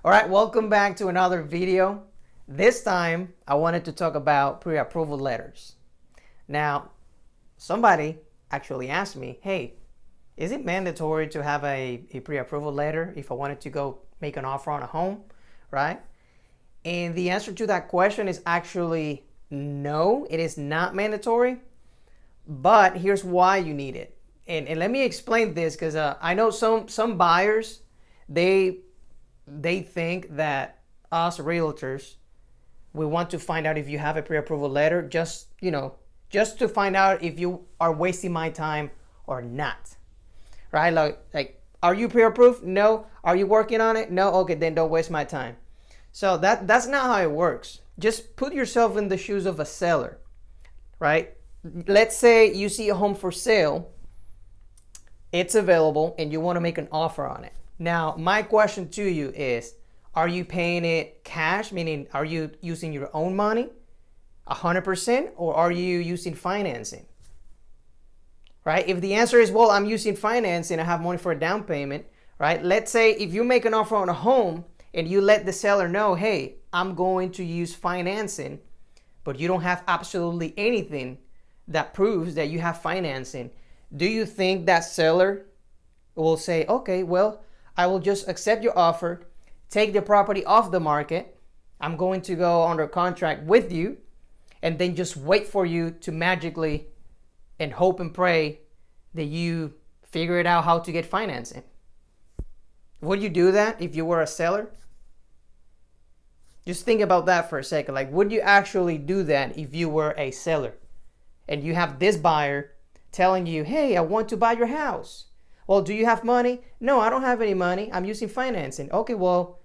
All right, welcome back to another video. This time, I wanted to talk about pre-approval letters. Now, somebody actually asked me, hey, is it mandatory to have a pre-approval letter if I wanted to go make an offer on a home, right? And the answer to that question is actually no, it is not mandatory, but here's why you need it. And let me explain this because I know some buyers, they think that us realtors, we want to find out if you have a pre-approval letter just to find out if you are wasting my time or not, right? Like are you pre-approved? No. Are you working on it? No. Okay, then don't waste my time. So that's not how it works. Just put yourself in the shoes of a seller, right? Let's say you see a home for sale, it's available, and you want to make an offer on it. Now, my question to you is, are you paying it cash, meaning are you using your own money, 100%, or are you using financing? Right? If the answer is, well, I'm using financing, I have money for a down payment, right? Let's say if you make an offer on a home and you let the seller know, hey, I'm going to use financing, but you don't have absolutely anything that proves that you have financing, do you think that seller will say, okay, well, I will just accept your offer, take the property off the market, I'm going to go under contract with you, and then just wait for you to magically and hope and pray that you figure it out how to get financing? Would you do that if you were a seller? Just think about that for a second. Like, would you actually do that if you were a seller and you have this buyer telling you, hey, I want to buy your house? Well, do you have money? No, I don't have any money. I'm using financing. Okay, well,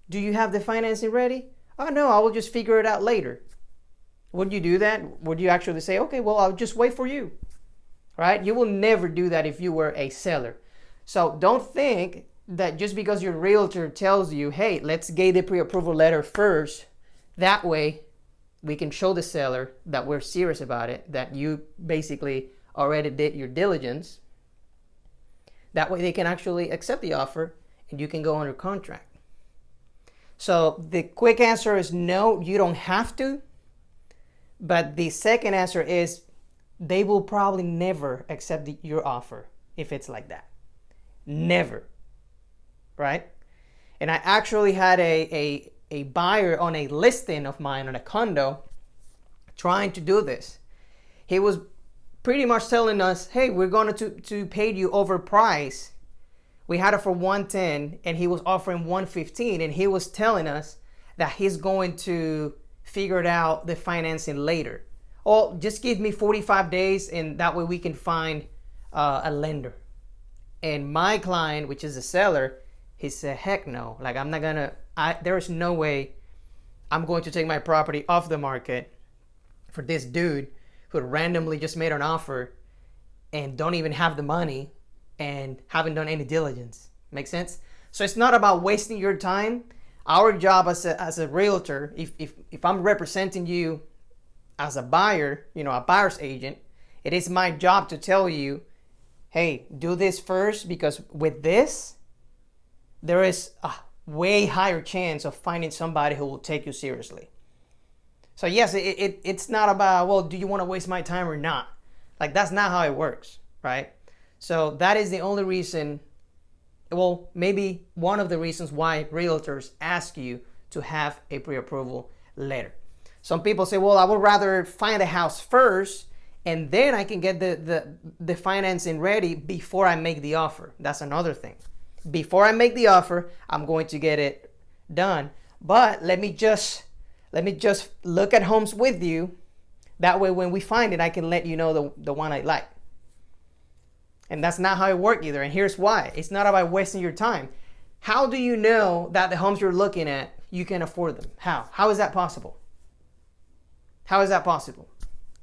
do you have the financing ready? Oh, no, I will just figure it out later. Would you do that? Would you actually say, okay, well, I'll just wait for you, right? You will never do that if you were a seller. So don't think that just because your realtor tells you, hey, let's get the pre-approval letter first, that way we can show the seller that we're serious about it, that you basically already did your diligence. That way they can actually accept the offer and you can go under contract. So the quick answer is no, you don't have to. But the second answer is they will probably never accept your offer if it's like that. Never. Right? And I actually had a buyer on a listing of mine on a condo trying to do this. He was pretty much telling us, hey, we're going to pay you overpriced. We had it for 110 and he was offering 115, and he was telling us that he's going to figure it out the financing later. Oh, just give me 45 days and that way we can find a lender. And my client, which is a seller, he said, heck no, like there is no way I'm going to take my property off the market for this dude who randomly just made an offer and don't even have the money and haven't done any diligence. Make sense? So it's not about wasting your time. Our job as a realtor, if I'm representing you as a buyer, a buyer's agent, it is my job to tell you, hey, do this first, because with this, there is a way higher chance of finding somebody who will take you seriously. So yes, it's not about, well, do you want to waste my time or not? Like, that's not how it works, right? So that is the only reason, well, maybe one of the reasons why realtors ask you to have a pre-approval letter. Some people say, well, I would rather find a house first and then I can get the financing ready before I make the offer. That's another thing. Before I make the offer, I'm going to get it done. But let me just look at homes with you. That way when we find it, I can let you know the one I like. And that's not how it works either. And here's why. It's not about wasting your time. How do you know that the homes you're looking at, you can afford them? How? How is that possible? How is that possible?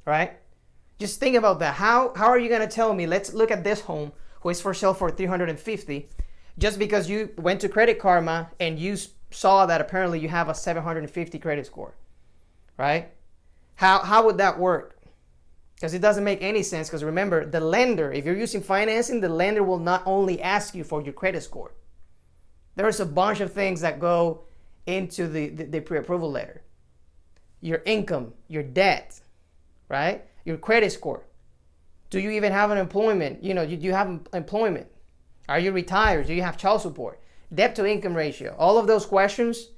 Right? Just think about that. How are you going to tell me, let's look at this home who is for sale for $350, just because you went to Credit Karma and you saw that apparently you have a 750 credit score, right? How would that work? Because it doesn't make any sense, because remember, the lender, if you're using financing, the lender will not only ask you for your credit score, There's a bunch of things that go into the pre-approval letter. Your income, your debt, right? Your credit score. Do you even have an employment? Do you have employment? Are you retired? Do you have child support? Debt to income ratio. All of those questions,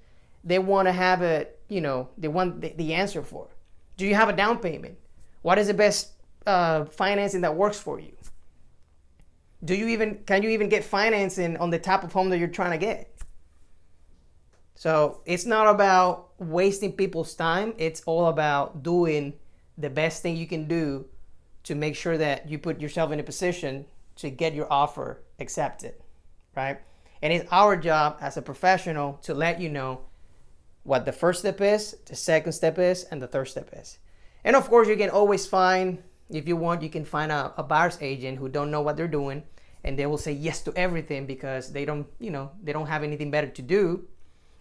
they want to have they want the answer for. Do you have a down payment? What is the best financing that works for you? Can you even get financing on the type of home that you're trying to get? So it's not about wasting people's time. It's all about doing the best thing you can do to make sure that you put yourself in a position to get your offer accepted, right? And it's our job as a professional to let you know what the first step is, the second step is, and the third step is. And of course, you can always find, if you want, you can find a buyer's agent who don't know what they're doing, and they will say yes to everything because they don't have anything better to do,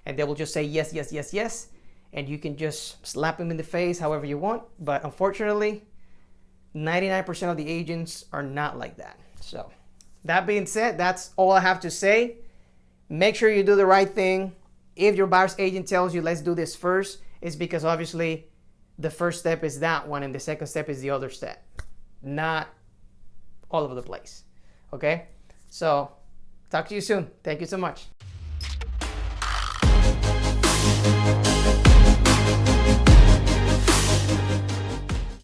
and they will just say yes, yes, yes, yes, and you can just slap them in the face however you want. But unfortunately, 99% of the agents are not like that. So that being said, that's all I have to say. Make sure you do the right thing. If your buyer's agent tells you let's do this first, it's because obviously the first step is that one and the second step is the other step, not all over the place. Okay, so talk to you soon. Thank you so much.